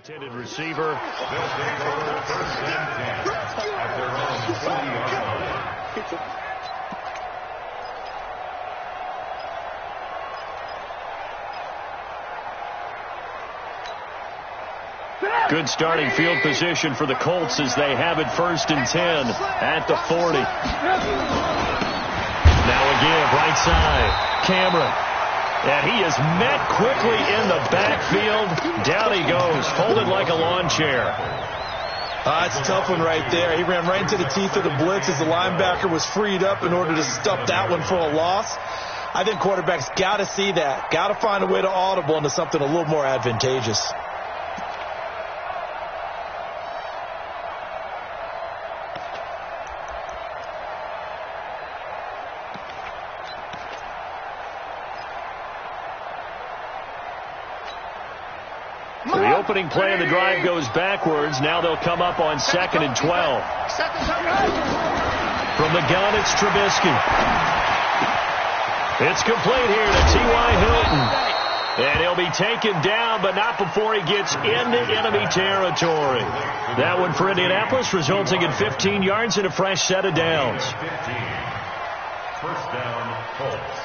Intended receiver. Good starting field position for the Colts as they have it 1st and 10 at the 40. Now again, right side, Cameron. And he is met quickly in the backfield. Down he goes, folded like a lawn chair. It's a tough one right there. He ran right into the teeth of the blitz as the linebacker was freed up in order to stuff that one for a loss. I think quarterbacks got to see that. Got to find a way to audible into something a little more advantageous. The opening play of the drive goes backwards. Now they'll come up on 2nd and 12. From the gun, it's Trubisky. It's complete here to T.Y. Hilton. And he'll be taken down, but not before he gets into enemy territory. That one for Indianapolis, resulting in 15 yards and a fresh set of downs. 15. First down, Colts.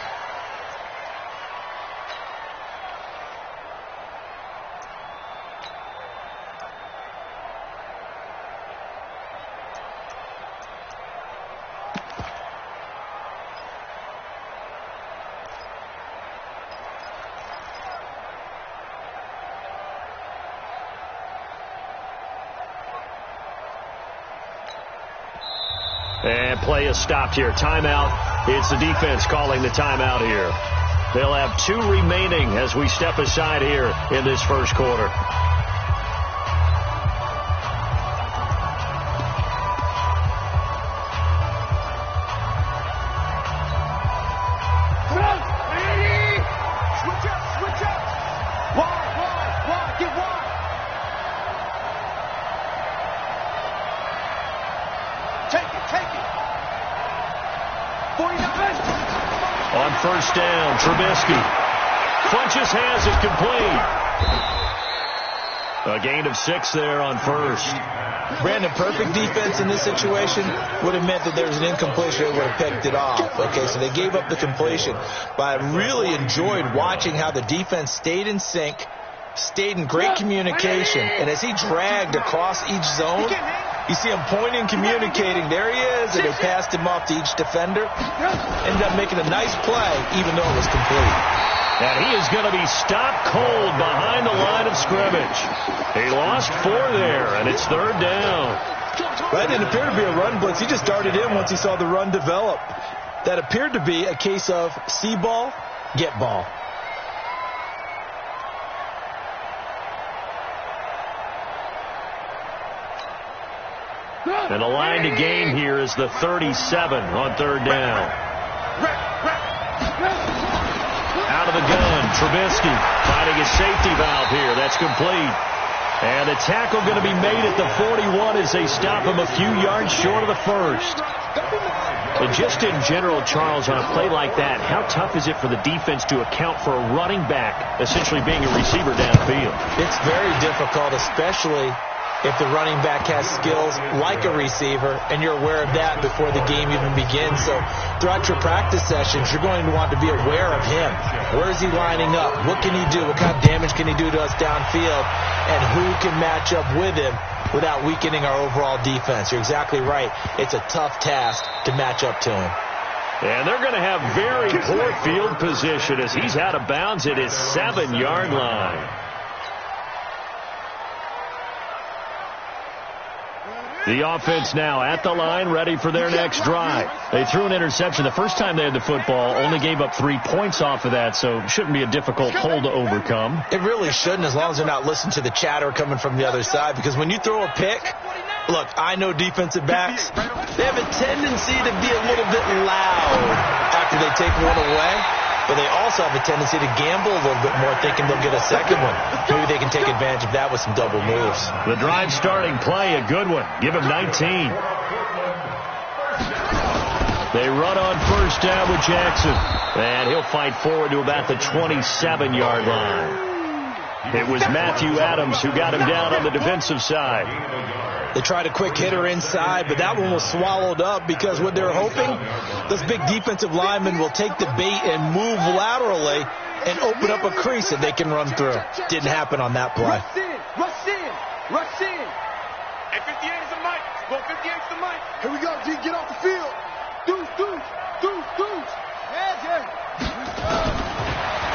And play is stopped here. Timeout. It's the defense calling the timeout here. They'll have 2 remaining as we step aside here in this first quarter. On first down, Trubisky. Funches has it complete. A gain of 6 there on first. Brandon, perfect defense in this situation would have meant that there was an incompletion. They would have picked it off. Okay, so they gave up the completion. But I really enjoyed watching how the defense stayed in sync, stayed in great communication. And as he dragged across each zone, you see him pointing, communicating. There he is, and they passed him off to each defender. Ended up making a nice play, even though it was complete. And he is going to be stopped cold behind the line of scrimmage. He lost 4 there, and it's 3rd down. That didn't appear to be a run blitz. He just darted in once he saw the run develop. That appeared to be a case of see ball, get ball. And the line to gain here is the 37 on 3rd down. Out of the gun, Trubisky finding a safety valve here. That's complete. And the tackle going to be made at the 41 as they stop him a few yards short of the first. And just in general, Charles, on a play like that, how tough is it for the defense to account for a running back essentially being a receiver downfield? It's very difficult, especially if the running back has skills like a receiver, and you're aware of that before the game even begins. So throughout your practice sessions, you're going to want to be aware of him. Where is he lining up? What can he do? What kind of damage can he do to us downfield? And who can match up with him without weakening our overall defense? You're exactly right. It's a tough task to match up to him. And they're going to have very poor field position as he's out of bounds at his 7-yard line. The offense now at the line, ready for their next drive. They threw an interception the first time they had the football, only gave up 3 points off of that, so it shouldn't be a difficult hole to overcome. It really shouldn't, as long as they're not listening to the chatter coming from the other side, because when you throw a pick, look, I know defensive backs, they have a tendency to be a little bit loud after they take one away. But they also have a tendency to gamble a little bit more, thinking they'll get a second one. Maybe they can take advantage of that with some double moves. The drive starting play, a good one. Give him 19. They run on first down with Jackson. And he'll fight forward to about the 27-yard line. It was Matthew Adams who got him down on the defensive side. They tried a quick hitter inside, but that one was swallowed up because what they're hoping, this big defensive lineman will take the bait and move laterally and open up a crease that they can run through. Didn't happen on that play. Rush in, rush in, rush in. And 58 is the mic. Well, 58 is the mic. Here we go, G. Get off the field. Deuce, deuce, deuce, deuce. Yeah.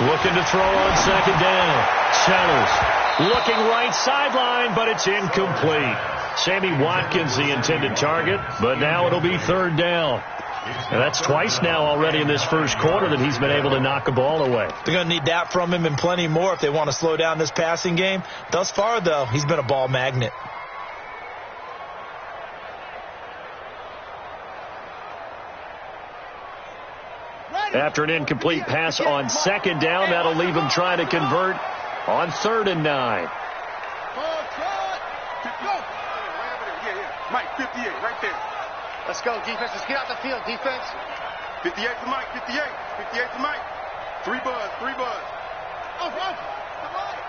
Looking to throw on second down. Sellers looking right sideline, but it's incomplete. Sammy Watkins, the intended target, but now it'll be third down. And that's twice now already in this first quarter that he's been able to knock a ball away. They're going to need that from him and plenty more if they want to slow down this passing game. Thus far, though, he's been a ball magnet. After an incomplete pass on second down, that'll leave him trying to convert on 3rd and 9. Mike, 58, right there. Let's go, defense. Let's get out the field, defense. 58 to Mike, 58. 58 to Mike. 3 buzz, 3 buzz. Oh, to Mike.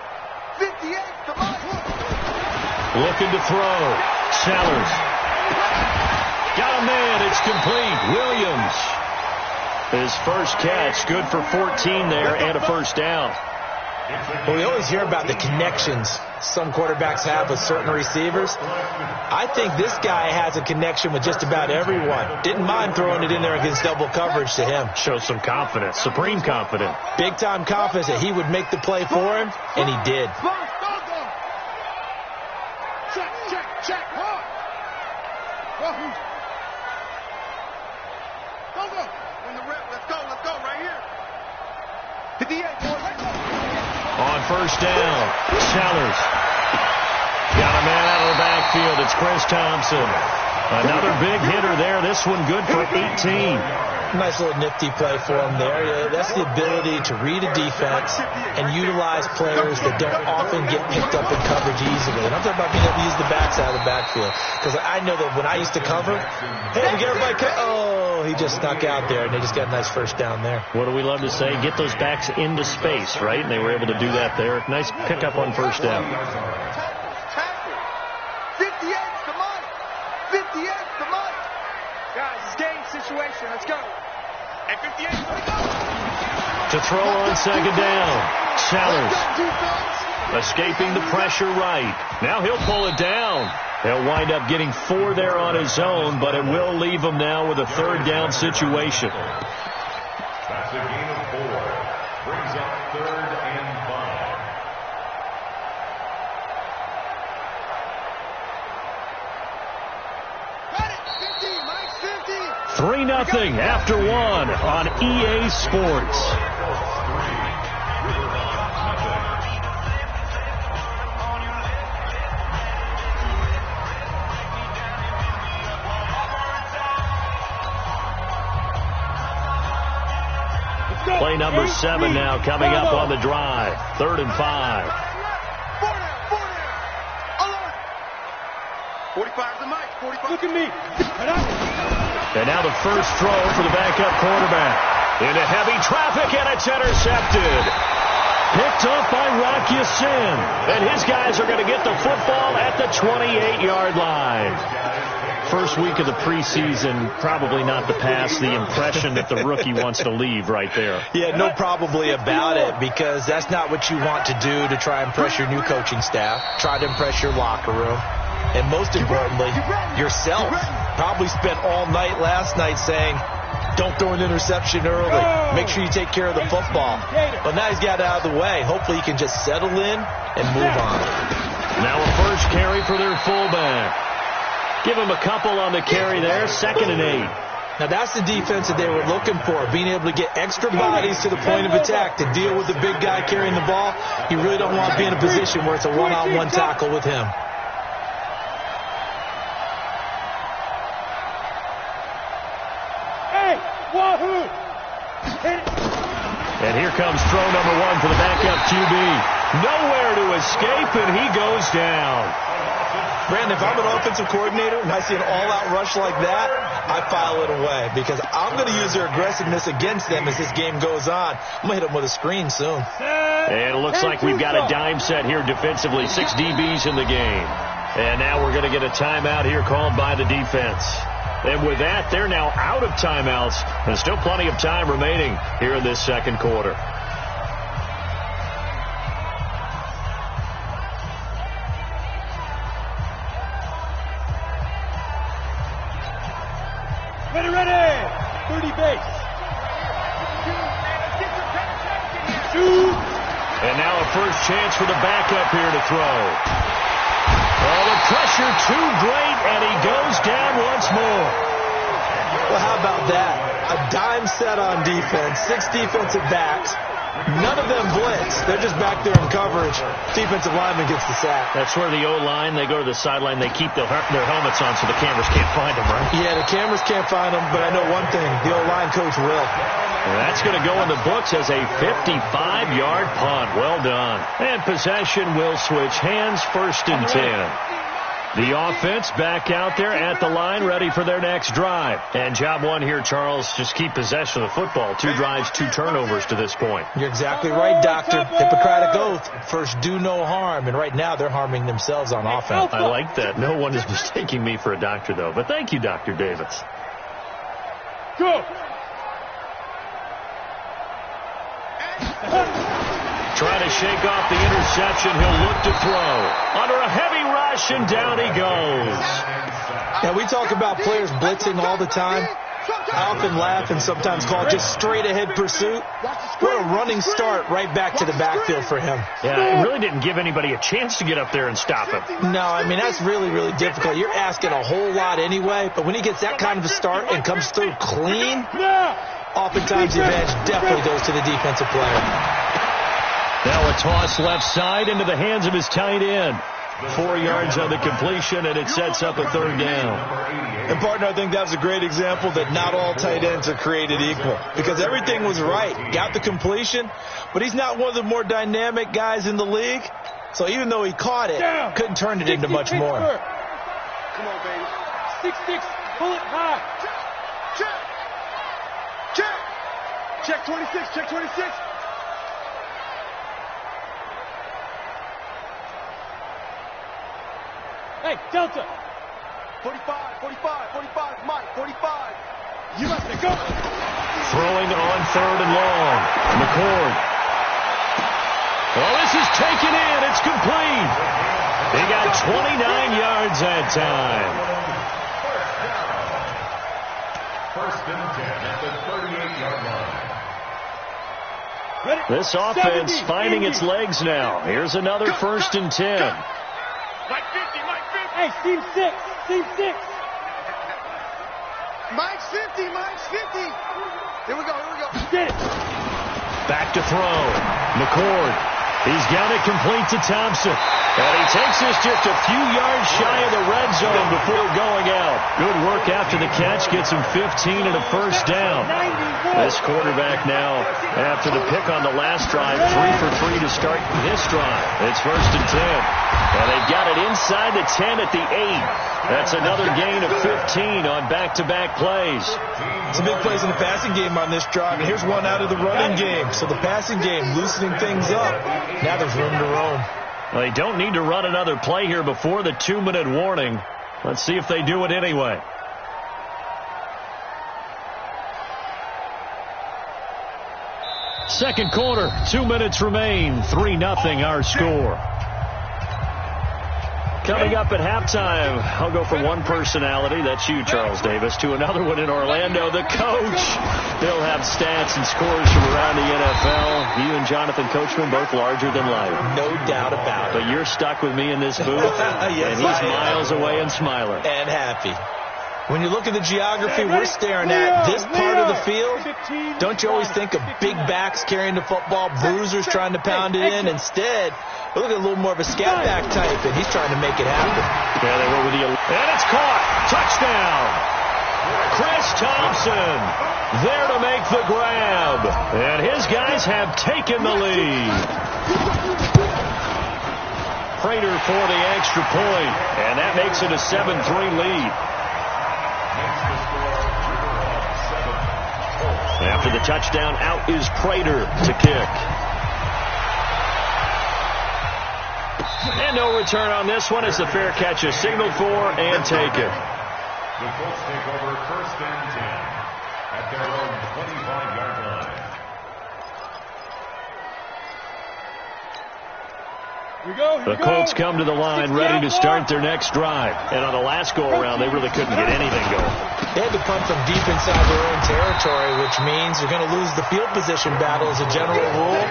58 to Mike. Looking to throw. Sellers. Got a man. It's complete. Williams. His first catch, good for 14 there and a first down. Well, we always hear about the connections some quarterbacks have with certain receivers. I think this guy has a connection with just about everyone. Didn't mind throwing it in there against double coverage to him. Shows some confidence, supreme confidence. Big-time confidence that he would make the play for him, and he did. Check. Go. In the rep, let's go, right here. 58, boys. On first down, Sellers. Got a man out of the backfield. It's Chris Thompson. Another big hitter there. This one good for 18. Nice little nifty play for him there. Yeah, that's the ability to read a defense and utilize players that don't often get picked up in coverage easily. And I'm talking about being able to use the backside of the backfield. Because I know that when I used to cover, hey, we get everybody he just snuck out there, and they just got a nice first down there. What do we love to say? Get those backs into space, right? And they were able to do that there. Nice pickup on first down. 58's the Mike. 58's the Mike. Guys, it's game situation. Let's go. And 58. To throw on second down. Sellers. Escaping the pressure right. Now he'll pull it down. He'll wind up getting 4 there on his own, but it will leave him now with a third down situation. That's a gain of 4. Brings up 3rd and 5. 3-0 after 1 on EA Sports. Play number 7 now coming up on the drive. 3rd and 5. 45's the mic. 45. Look at me. And now the first throw for the backup quarterback. Into heavy traffic, and it's intercepted. Picked up by Rocky Sin. And his guys are going to get the football at the 28-yard line. First week of the preseason, probably not the pass, the impression that the rookie wants to leave right there. Yeah, no probably about it, because that's not what you want to do to try and impress your new coaching staff. Try to impress your locker room. And most importantly, yourself. Probably spent all night last night saying, don't throw an interception early. Make sure you take care of the football. But now he's got it out of the way. Hopefully he can just settle in and move on. Now a first carry for their fullback. Give him a couple on the carry there. 2nd and 8. Now that's the defense that they were looking for, being able to get extra bodies to the point of attack to deal with the big guy carrying the ball. You really don't want to be in a position where it's a one-on-one tackle with him. And here comes throw number 1 for the backup QB. Nowhere to escape, and he goes down. Brandon, if I'm an offensive coordinator and I see an all-out rush like that, I file it away because I'm going to use their aggressiveness against them as this game goes on. I'm going to hit them with a screen soon. And it looks like we've got a dime set here defensively. 6 DBs in the game. And now we're going to get a timeout here called by the defense. And with that, they're now out of timeouts. And still plenty of time remaining here in this second quarter. Ready. 30 base. Shoot. And now a first chance for the backup here to throw. Oh, the pressure too great, and he goes down once more. Well, how about that? A dime set on defense, 6 defensive backs. None of them blitz. They're just back there in coverage. Defensive lineman gets the sack. That's where the O-line, they go to the sideline, they keep their helmets on so the cameras can't find them, right? Yeah, the cameras can't find them, but I know one thing. The O-line coach will. And that's going to go in the books as a 55-yard punt. Well done. And possession will switch hands, 1st and 10. The offense back out there at the line, ready for their next drive. And job one here, Charles, just keep possession of the football. 2 drives, 2 turnovers to this point. You're exactly right, Doctor. Hippocratic oath. First, do no harm. And right now, they're harming themselves on offense. I like that. No one is mistaking me for a doctor, though. But thank you, Dr. Davis. Go. Trying to shake off the interception. He'll look to throw. Under a heavy rush, and down he goes. Yeah, we talk about players blitzing all the time. I often laugh and sometimes call it just straight-ahead pursuit. What a running start right back to the backfield for him. Yeah, it really didn't give anybody a chance to get up there and stop him. No, I mean, that's really, really difficult. You're asking a whole lot anyway, but when he gets that kind of a start and comes through clean, oftentimes the advantage definitely goes to the defensive player. Now a toss left side into the hands of his tight end. 4 yards on the completion, and it sets up a 3rd down. And, partner, I think that was a great example that not all tight ends are created equal because everything was right. Got the completion, but he's not one of the more dynamic guys in the league. So even though he caught it, couldn't turn it into much more. Come on, baby. 6-6, pull it high. Check 26, check 26. Hey, Delta. 45, Mike, 45. You must go. Throwing on 3rd and long. McCord. Oh, this is taken in. It's complete. He got 29 yards that time. 1st and 10 at the 38-yard line. This offense finding its legs now. Here's another 1st and 10. Mike 50. Hey, team 6. Mike's 50. Here we go. Get it. Back to throw. McCord. He's got it complete to Thompson. And he takes this just a few yards shy of the red zone before going out. Good work after the catch. Gets him 15 and a 1st down. This quarterback now, after the pick on the last drive, 3 for 3 to start this drive. It's 1st and 10. And they've got it inside the 10 at the 8. That's another gain of 15 on back-to-back plays. Some big plays in the passing game on this drive, and here's one out of the running game. So the passing game loosening things up. Now there's room to roam. Well, they don't need to run another play here before the 2-minute warning. Let's see if they do it anyway. Second quarter, 2 minutes remain. 3-0 our score. Coming up at halftime, I'll go from one personality, that's you, Charles Davis, to another one in Orlando, the coach. He'll have stats and scores from around the NFL. You and Jonathan Coachman, both larger than life. No doubt about it. But you're stuck with me in this booth, yes, and he's miles away and smiling. And happy. When you look at the geography we're staring at, this part of the field, don't you always think of big backs carrying the football, bruisers trying to pound it in? Instead, we're looking at a little more of a scat back type, and he's trying to make it happen. Yeah, they were with you. And it's caught. Touchdown. Chris Thompson there to make the grab. And his guys have taken the lead. Prater for the extra point, and that makes it a 7-3 lead. After the touchdown, out is Prater to kick. And no return on this one as the fair catch is signaled for and taken. The Colts take over 1st and 10 at their own 25-yard line. The Colts come to the line ready to start their next drive. And on the last go-around, they really couldn't get anything going. They had to punt from deep inside their own territory, which means they're going to lose the field position battle as a general rule.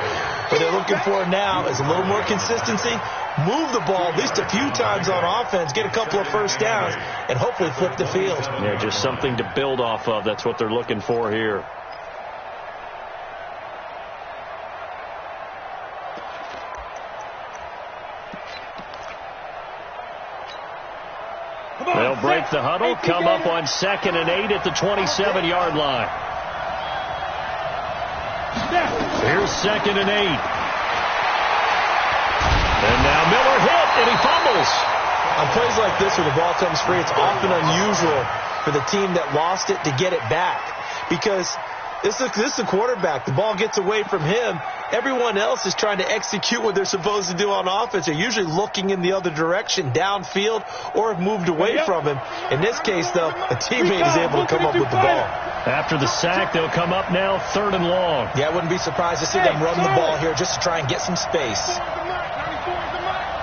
What they're looking for now is a little more consistency, move the ball at least a few times on offense, get a couple of first downs, and hopefully flip the field. Yeah, just something to build off of. That's what they're looking for here. They'll break the huddle, come up on 2nd and 8 at the 27-yard line. Here's 2nd and 8. And now Miller hit, and he fumbles. On plays like this where the ball comes free, it's often unusual for the team that lost it to get it back. Because this is the quarterback. The ball gets away from him. Everyone else is trying to execute what they're supposed to do on offense. They're usually looking in the other direction, downfield, or have moved away from him. In this case, though, a teammate is able to come up with the ball. After the sack, they'll come up now 3rd and long. Yeah, I wouldn't be surprised to see them run the ball here just to try and get some space.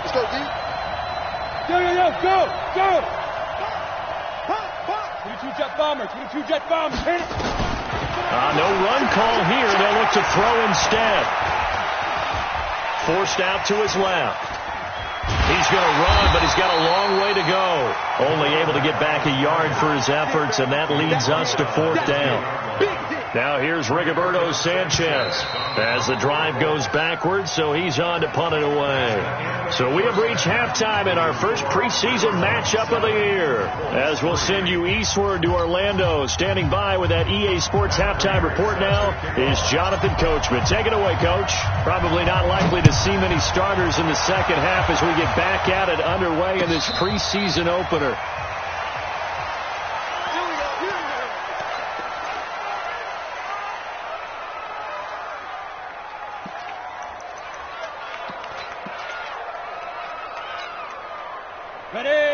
Let's go, D. Go. 22 jet bombers. Hit it. No run call here. They'll look to throw instead. Forced out to his left. He's going to run, but he's got a long way to go. Only able to get back a yard for his efforts, and that leads us to 4th down. Now here's Rigoberto Sanchez as the drive goes backwards, so he's on to punt it away. So we have reached halftime in our first preseason matchup of the year. As we'll send you eastward to Orlando. Standing by with that EA Sports halftime report now is Jonathan Coachman. Take it away, Coach. Probably not likely to see many starters in the second half as we get back at it underway in this preseason opener.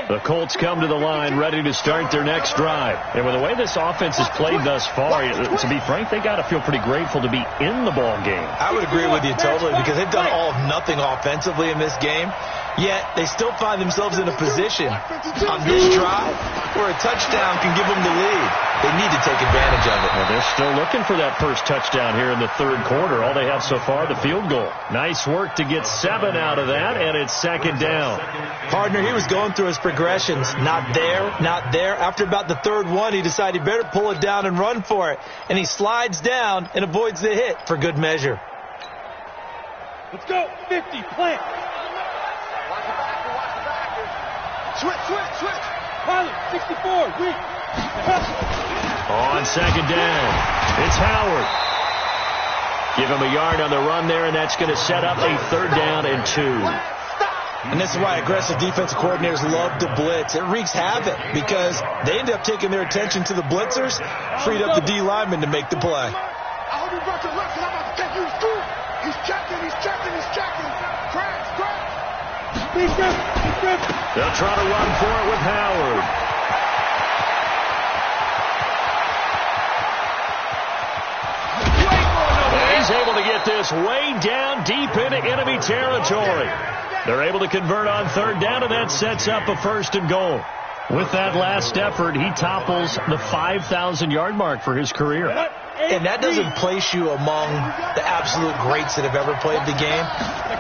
The Colts come to the line ready to start their next drive. And with the way this offense has played thus far, to be frank, they got to feel pretty grateful to be in the ball game. I would agree with you totally because they've done all of nothing offensively in this game. Yet they still find themselves in a position on this drive where a touchdown can give them the lead. They need to take advantage of it. Well, they're still looking for that first touchdown here in the 3rd quarter. All they have so far, the field goal. Nice work to get 7 out of that, and it's 2nd down. Partner, he was going through his progressions. Not there, not there. After about the 3rd one, he decided he better pull it down and run for it. And he slides down and avoids the hit for good measure. Let's go. 50, plant. Switch. Pilot, 64, weak. On 2nd down, it's Howard. Give him a yard on the run there, and that's going to set up a 3rd down and 2. And this is why aggressive defensive coordinators love to blitz. It wreaks havoc because they end up taking their attention to the blitzers, freed up the D lineman to make the play. I hope you brought your left, 'cause I'm about to take you through. He's checking. Crash. They'll try to run for it with Howard. And he's able to get this way down deep into enemy territory. They're able to convert on 3rd down, and that sets up a 1st and goal. With that last effort, he topples the 5,000-yard mark for his career. And that doesn't place you among the absolute greats that have ever played the game,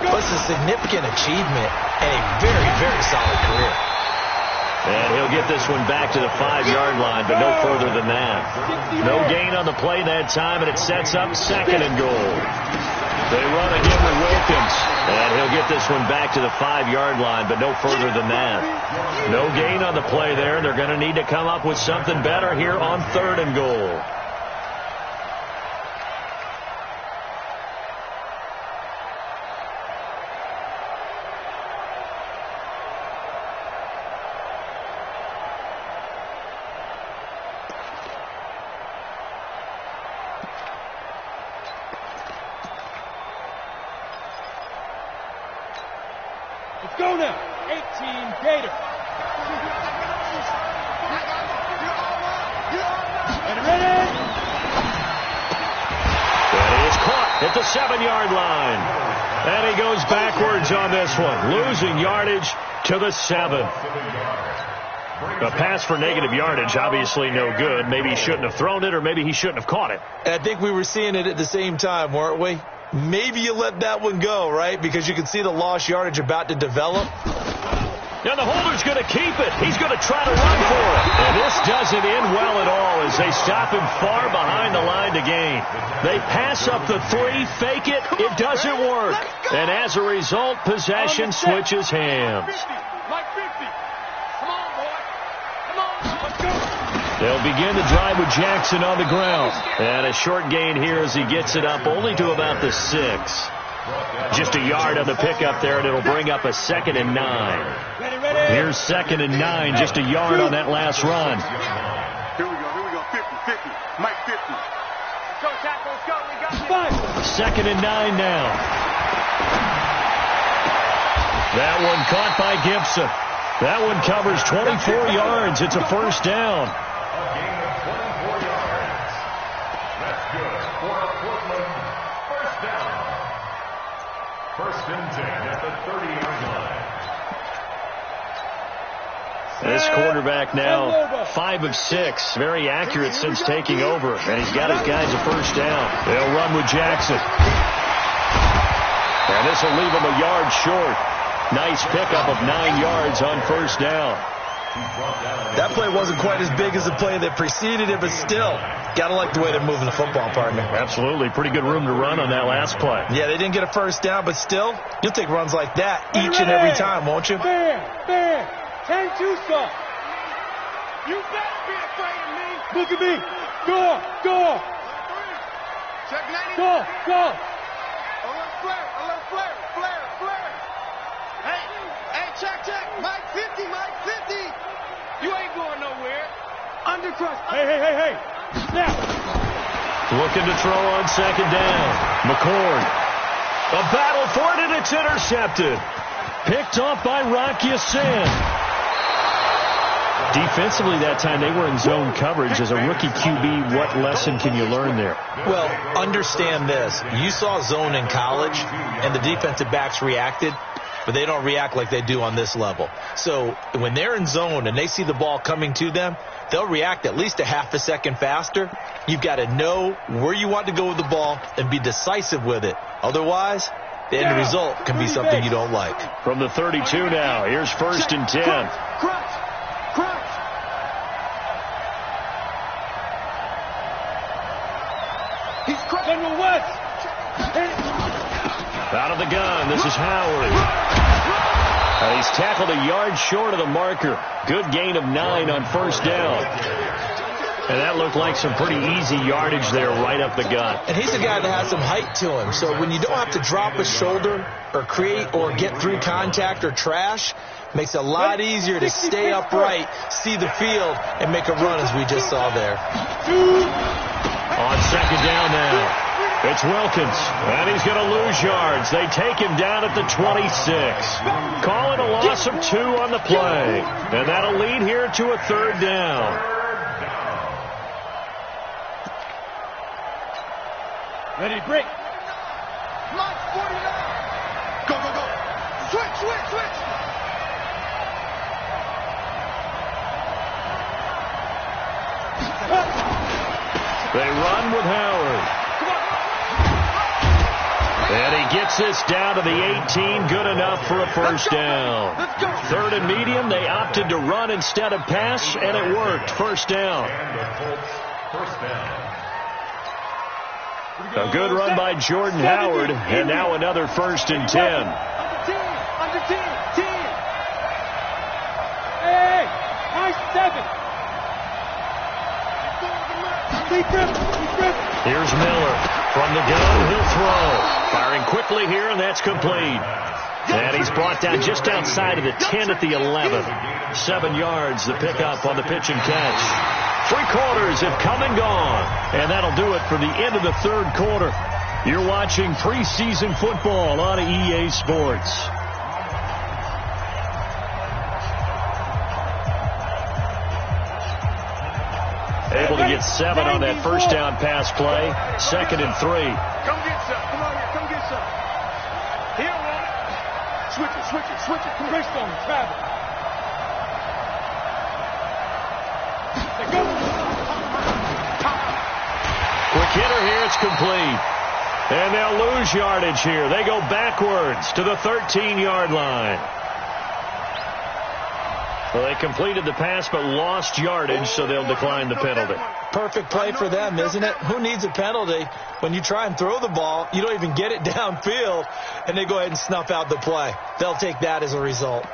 but it's a significant achievement and a very, very solid career. And he'll get this one back to the 5-yard line, but no further than that. No gain on the play that time, and it sets up 2nd and goal. They run again with Wilkins, and he'll get this one back to the 5-yard line, but no further than that. No gain on the play there. They're going to need to come up with something better here on 3rd and goal. Arizona, 18 Gator. Ready? And he is caught at the 7-yard line. And he goes backwards on this one, losing yardage to the 7. A pass for negative yardage, obviously no good. Maybe he shouldn't have thrown it, or maybe he shouldn't have caught it. I think we were seeing it at the same time, weren't we? Maybe you let that one go, right? Because you can see the lost yardage about to develop. And the holder's going to keep it. He's going to try to run for it. And this doesn't end well at all as they stop him far behind the line to gain. They pass up the 3, fake it. It doesn't work. And as a result, possession switches hands. Mike 50. Come on, boy. Come on. Let's go. They'll begin the drive with Jackson on the ground. And a short gain here as he gets it up only to about the 6. Just a yard on the pickup there, and it'll bring up a 2nd and 9. Here's 2nd and 9, just a yard on that last run. Here we go. 50. Mike 50. Go, tackle, let's go. We got it. 2nd and 9 now. That one caught by Gibson. That one covers 24 yards. It's a first down. A gain of 24 yards. That's good for Portland. First down. First and 10 at the 30-yard line. This quarterback now 5 of 6. Very accurate since taking over. And he's got his guys a first down. They'll run with Jackson. And this will leave him a yard short. Nice pickup of 9 yards on first down. That play wasn't quite as big as the play that preceded it, but still, got to like the way they're moving the football, partner. Absolutely. Pretty good room to run on that last play. Yeah, they didn't get a first down, but still, you'll take runs like that each and every time, won't you? Bam. 10-2 stuff. You better be afraid of me. Look at me. Go. Check 90. Go. Alert flare. Hey, check. Mike 50. You ain't going nowhere. Undercrust. Hey. Snap. Looking to throw on 2nd down. McCord. A battle for it, and it's intercepted. Picked off by Rock Ya-Sin. Defensively that time, they were in zone coverage. As a rookie QB, what lesson can you learn there? Well, understand this. You saw zone in college, and the defensive backs reacted, but they don't react like they do on this level. So when they're in zone and they see the ball coming to them, they'll react at least a half a second faster. You've got to know where you want to go with the ball and be decisive with it. Otherwise, the end result can be something you don't like. From the 32 now, here's 1st and 10. Crunch. He's crunching. General West. Out of the gun, this is Howard. He's tackled a yard short of the marker. Good gain of 9 on first down. And that looked like some pretty easy yardage there right up the gut. And he's a guy that has some height to him. So when you don't have to drop a shoulder or create or get through contact or trash, makes it a lot easier to stay upright, see the field, and make a run as we just saw there. On 2nd down now. It's Wilkins, and he's going to lose yards. They take him down at the 26. Calling a loss of 2 on the play. And that'll lead here to a 3rd down. Ready, break. March 49. Go. Switch. They run with Howard. And he gets this down to the 18. Good enough for a first down. 3rd and medium. They opted to run instead of pass, and it worked. First down. A good run by Jordan Howard, and now another 1st and 10. Under 10. Hey, nice 7. Here's Miller. From the gun, he'll throw. Firing quickly here, and that's complete. And he's brought down just outside of the 10 at the 11. 7 yards, the pickup on the pitch and catch. 3 quarters have come and gone. And that'll do it for the end of the 3rd quarter. You're watching preseason football on EA Sports. Able to get 7 on that first down pass play. 2nd and 3. Come get some. Come on here. Come get some. Here, man. Switch it, switch it, switch it. Come race on him. Travel. Quick hitter here. It's complete. And they'll lose yardage here. They go backwards to the 13-yard line. Well, they completed the pass but lost yardage, so they'll decline the penalty. Perfect play for them, isn't it? Who needs a penalty when you try and throw the ball, you don't even get it downfield, and they go ahead and snuff out the play. They'll take that as a result.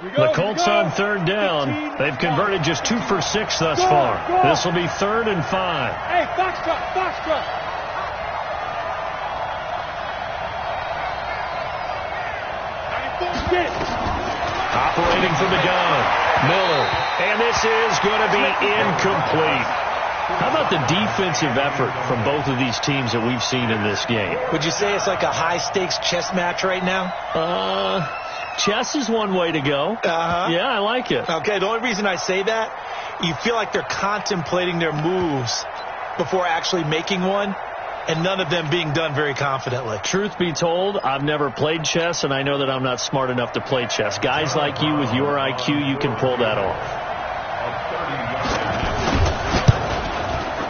The Colts on 3rd down. They've converted just 2 for 6 thus far. This will be 3rd and 5. Hey, foxtrot, foxtrot. Operating from the gun, Miller. And this is going to be incomplete. How about the defensive effort from both of these teams that we've seen in this game? Would you say it's like a high-stakes chess match right now? Chess is one way to go. Yeah, I like it. Okay, the only reason I say that, you feel like they're contemplating their moves before actually making one, and none of them being done very confidently. Truth be told, I've never played chess, and I know that I'm not smart enough to play chess. Guys like you with your IQ, you can pull that off.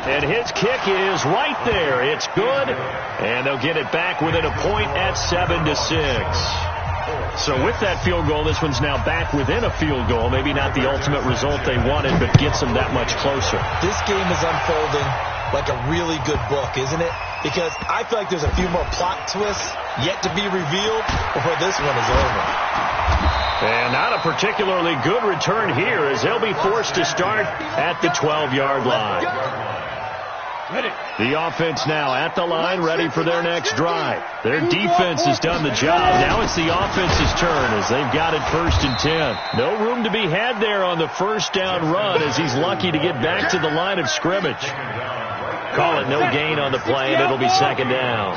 And his kick is right there. It's good, and they'll get it back within a point at 7-6. So with that field goal, this one's now back within a field goal. Maybe not the ultimate result they wanted, but gets them that much closer. This game is unfolding like a really good book, isn't it? Because I feel like there's a few more plot twists yet to be revealed before this one is over. And not a particularly good return here as they'll be forced to start at the 12-yard line. The offense now at the line, ready for their next drive. Their defense has done the job. Now it's the offense's turn as they've got it 1st and 10. No room to be had there on the first down run as he's lucky to get back to the line of scrimmage. Call it no gain on the play, and it'll be 2nd down.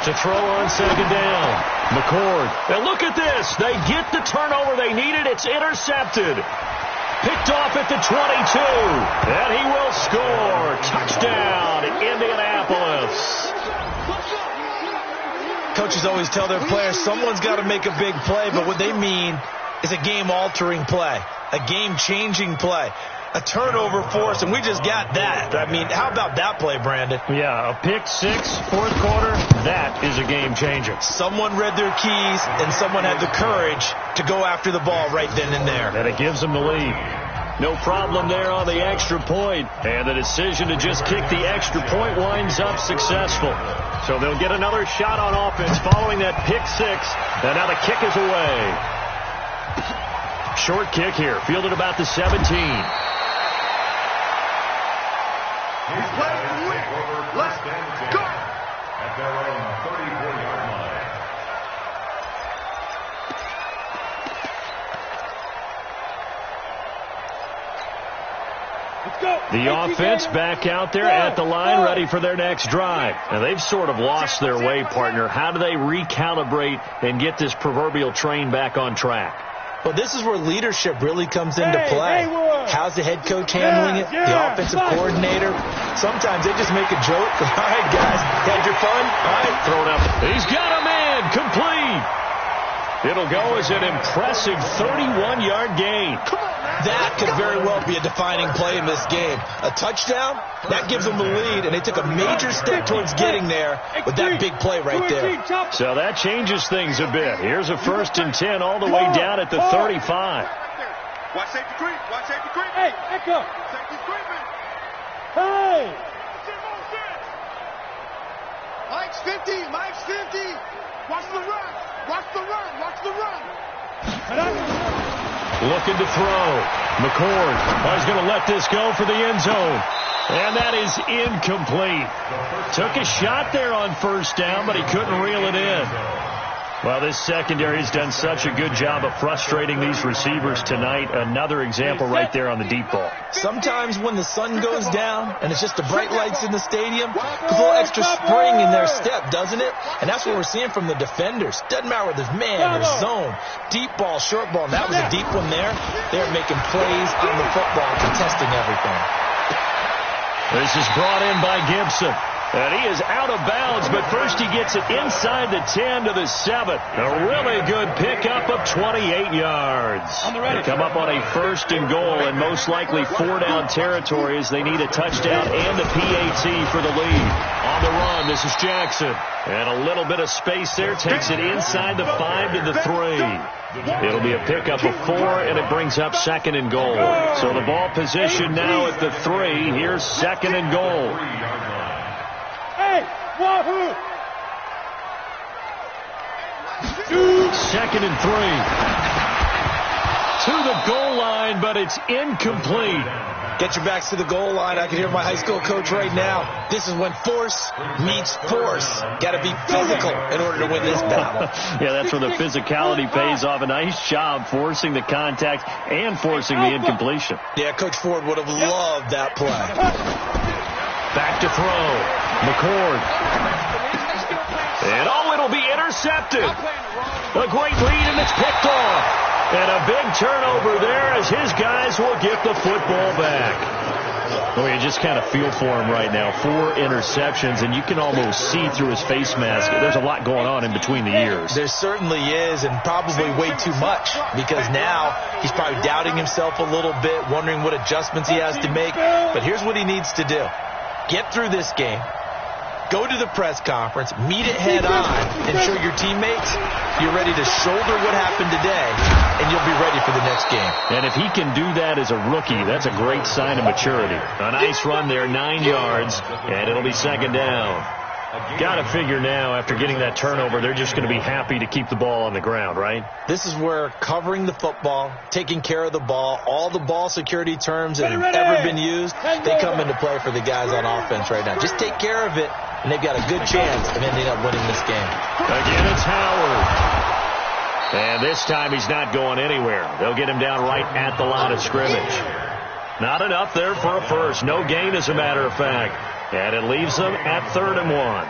To throw on 2nd down. McCord. And look at this. They get the turnover they needed. It's intercepted. Picked off at the 22. And he will score. Touchdown, Indianapolis. Coaches always tell their players someone's got to make a big play, but what they mean is a game-altering play, a game-changing play, a turnover force, and we just got that. I mean, how about that play, Brandon? Yeah, a pick 6, 4th quarter, that is a game-changer. Someone read their keys, and someone had the courage to go after the ball right then and there. And it gives them the lead. No problem there on the extra point, and the decision to just kick the extra point winds up successful. So they'll get another shot on offense following that pick 6, and now the kick is away. Short kick here, fielded about the 17. Let's go. At their own 34-yard line. The offense back out there at the line, ready for their next drive. Now, they've sort of lost their way, partner. How do they recalibrate and get this proverbial train back on track? Well, this is where leadership really comes into play. How's the head coach handling it? The offensive coordinator? Sometimes they just make a joke. All right, guys, had your fun? All right, throw it up. He's got a man, complete. It'll go as an impressive 31-yard gain. That could very well be a defining play in this game. A touchdown, that gives them the lead, and they took a major step towards getting there with that big play right there. So that changes things a bit. Here's a 1st and 10 all the way down at the 35. Watch safety creep. Watch safety creep. Hey, echo. Safety creeping. Hey. Mike's 50. Mike's 50. Watch the run. Watch the run. Watch the run. Looking to throw. McCord. He's going to let this go for the end zone. And that is incomplete. Took a shot there on 1st down, but he couldn't reel it in. Well, this secondary has done such a good job of frustrating these receivers tonight. Another example right there on the deep ball. Sometimes when the sun goes down and it's just the bright lights in the stadium, puts a little extra spring in their step, doesn't it? And that's what we're seeing from the defenders. Doesn't matter whether there's man or zone, deep ball, short ball. And that was a deep one there. They're making plays on the football, contesting everything. This is brought in by Gibson. And he is out of bounds, but first he gets it inside the 10 to the 7. A really good pickup of 28 yards. They come up on a 1st and goal, and most likely 4-down territory as they need a touchdown and a PAT for the lead. On the run, this is Jackson. And a little bit of space there, takes it inside the 5 to the 3. It'll be a pickup of 4, and it brings up 2nd and goal. So the ball position now at the 3. Here's 2nd and goal. Wahoo! 2nd and 3. To the goal line, but it's incomplete. Get your backs to the goal line. I can hear my high school coach right now. This is when force meets force. Got to be physical in order to win this battle. Yeah, that's where the physicality pays off. A nice job forcing the contact and forcing the incompletion. Yeah, Coach Ford would have loved that play. Back to throw. McCord. And it'll be intercepted. A great lead, and it's picked off. And a big turnover there as his guys will get the football back. Oh, you just kind of feel for him right now. 4 interceptions, and you can almost see through his face mask. There's a lot going on in between the ears. There certainly is, and probably way too much, because now he's probably doubting himself a little bit, wondering what adjustments he has to make. But here's what he needs to do. Get through this game. Go to the press conference, meet it head on, and show your teammates you're ready to shoulder what happened today, and you'll be ready for the next game. And if he can do that as a rookie, that's a great sign of maturity. A nice run there, 9 yards, and it'll be 2nd down. Got to figure now, after getting that turnover, they're just going to be happy to keep the ball on the ground, right? This is where covering the football, taking care of the ball, all the ball security terms that have ever been used, they come into play for the guys on offense right now. Just take care of it, and they've got a good chance of ending up winning this game. Again, it's Howard. And this time he's not going anywhere. They'll get him down right at the line of scrimmage. Not enough there for a first. No gain, as a matter of fact. And it leaves them at 3rd and 1.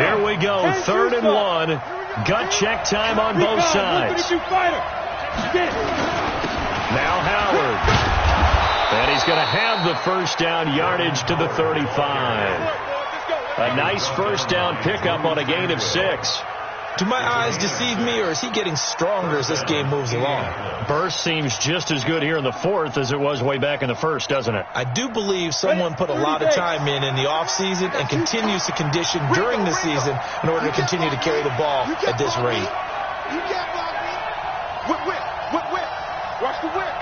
Here we go, 3rd and 1. Gut check time on both sides. Now Howard. And he's going to have the first down, yardage to the 35. A nice first down pickup on a gain of 6. Do my eyes deceive me, or is he getting stronger as this game moves along? Burst seems just as good here in the 4th as it was way back in the 1st, doesn't it? I do believe someone put a lot of time in the offseason and continues to condition during the season in order to continue to carry the ball at this rate. Whip. Watch the whip.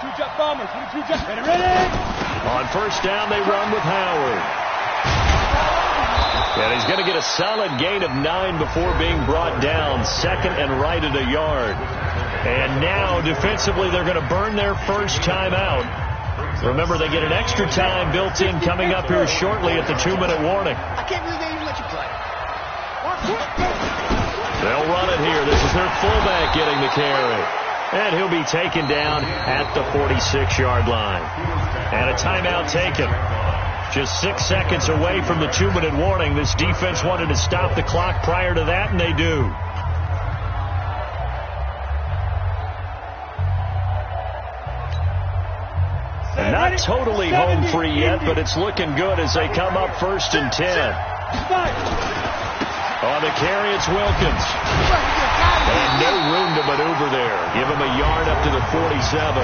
22 jet bombers. 22 jet. Ready. On first down, they run with Howard. And he's going to get a solid gain of 9 before being brought down. 2nd and right at a yard. And now, defensively, they're going to burn their first time out. Remember, they get an extra time built in coming up here shortly at the 2-minute warning. I can't believe they even let you play. They'll run it here. This is their fullback getting the carry. And he'll be taken down at the 46-yard line. And a timeout taken. Just 6 seconds away from the 2-minute warning. This defense wanted to stop the clock prior to that, and they do. And not totally home free yet, but it's looking good as they come up 1st and 10. On the carry, it's Wilkins. And no room to maneuver there. Give him a yard up to the 47.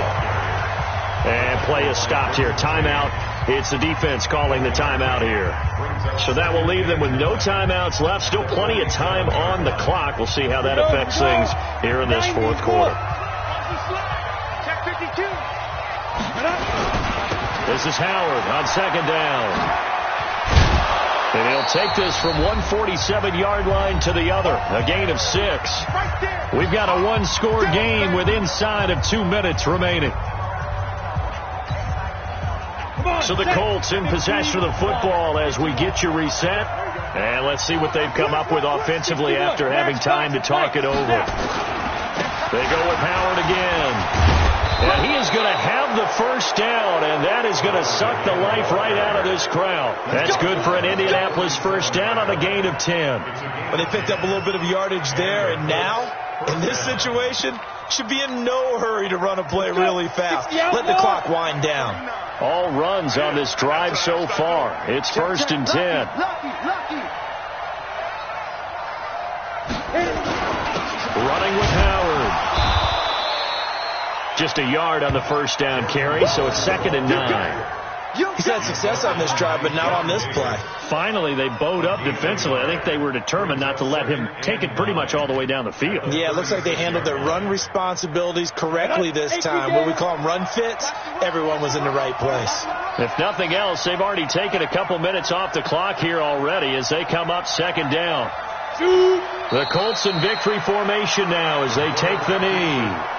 And play is stopped here. Timeout. It's the defense calling the timeout here. So that will leave them with no timeouts left. Still plenty of time on the clock. We'll see how that affects things here in this 4th quarter. Check 52. This is Howard on 2nd down. And he'll take this from 147-yard line to the other. A gain of 6. We've got a 1-score game with inside of 2 minutes remaining. So the Colts in possession of the football as we get you reset. And let's see what they've come up with offensively after having time to talk it over. They go with Howard again. And he is going to have the first down, and that is going to suck the life right out of this crowd. That's good for an Indianapolis first down on a gain of 10. But they picked up a little bit of yardage there, and now, in this situation, should be in no hurry to run a play really fast. Let the clock wind down. All runs on this drive so far. It's first and 10. Running with Howard. Just a yard on the first down carry, so it's 2nd and 9. He's had success on this drive, but not on this play. Finally, they bowed up defensively. I think they were determined not to let him take it pretty much all the way down the field. Yeah, it looks like they handled their run responsibilities correctly this time. What we call them run fits, everyone was in the right place. If nothing else, they've already taken a couple minutes off the clock here already as they come up 2nd down. The Colts in victory formation now as they take the knee.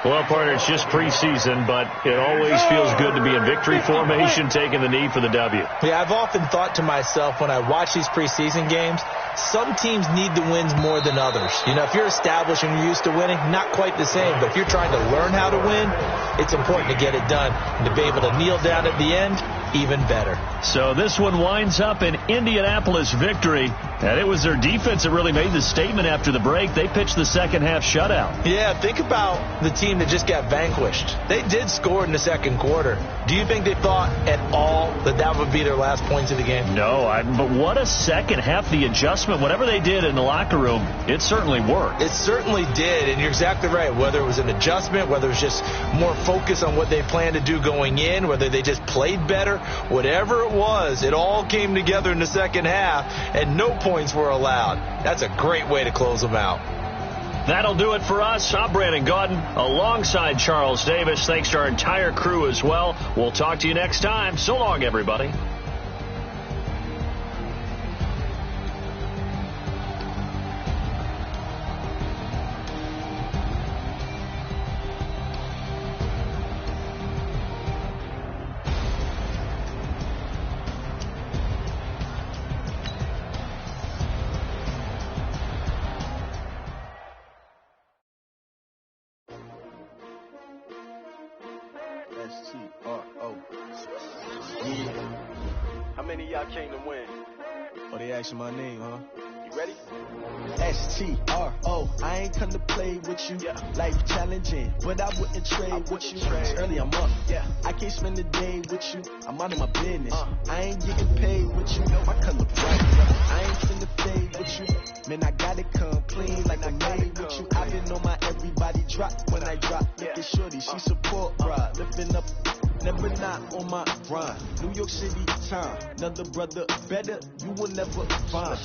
Well, partner, it's just preseason, but it always feels good to be in victory formation, taking the knee for the W. Yeah, I've often thought to myself when I watch these preseason games, some teams need the wins more than others. You know, if you're established and you're used to winning, not quite the same. But if you're trying to learn how to win, it's important to get it done. And to be able to kneel down at the end, even better. So this one winds up an Indianapolis victory. And it was their defense that really made the statement after the break. They pitched the second half shutout. Yeah, think about the team that just got vanquished. They did score in the second quarter. Do you think they thought at all that that would be their last points of the game? No, but what a second half. The adjustment, whatever they did in the locker room, it certainly worked. It certainly did, and you're exactly right. Whether it was an adjustment, whether it was just more focus on what they planned to do going in, whether they just played better, whatever it was, it all came together in the second half, and no points were allowed. That's a great way to close them out. That'll do it for us. I'm Brandon Gaudin alongside Charles Davis. Thanks to our entire crew as well. We'll talk to you next time. So long, everybody. S-T-R-O. Yeah. How many of y'all came to win? Oh, they asking my name, huh? You ready? S-T-R-O. I ain't come to play with you. Yeah. Life challenging, but I wouldn't trade with you. It's early, I'm up. Yeah. I can't spend the day with you. I'm out of my business. I ain't getting paid with you. My color bright. I ain't finna fade with you. Man, I got it come clean like I made with you. I been on my everybody drop when I drop. Look at shorty, she support ride. Lifting up, never not on my grind. New York City time, another brother better, you will never find.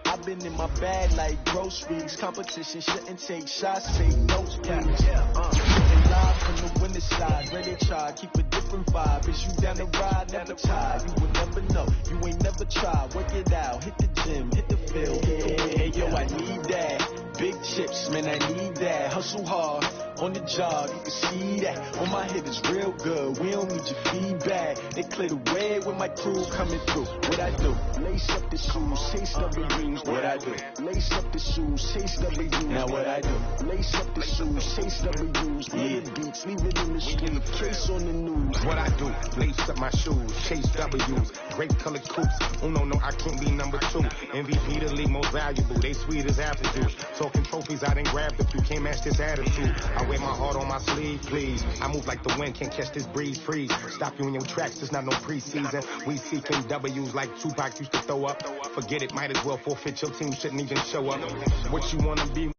I've been in my bag like groceries. Competition shouldn't take shots, take notes, please. Sitting live from the winning side, ready to try, keep a different vibe. Is you down the ride, never tired. You will never know, you ain't never tried. Work it out, hit the gym, hit the field. Hey, yo, I need that. Big chips, man, I need that. Hustle hard, on the job, you can see that. On my head is real good, we don't need your feedback. They clear the way with my crew coming through. What I do? Lace up the shoes, chase W's. What I do? Lace up the shoes, chase W's. Now what I do? Lace up the shoes, chase W's. Yeah, beats, leave it in the street, case on the news. What I do? Lace up my shoes, chase W's. Great colored coops. Oh no, I can't be number 2. MVP the league most valuable. They sweet as apple juice. Talking trophies, I didn't grab the few. Can't match this attitude. I wear my heart on my sleeve, please. I move like the wind, can't catch this breeze, freeze. Stop you in your tracks, there's not no preseason. We seeking W's like Tupac used to throw up. Forget it, might as well forfeit. Your team shouldn't even show up. What you wanna be?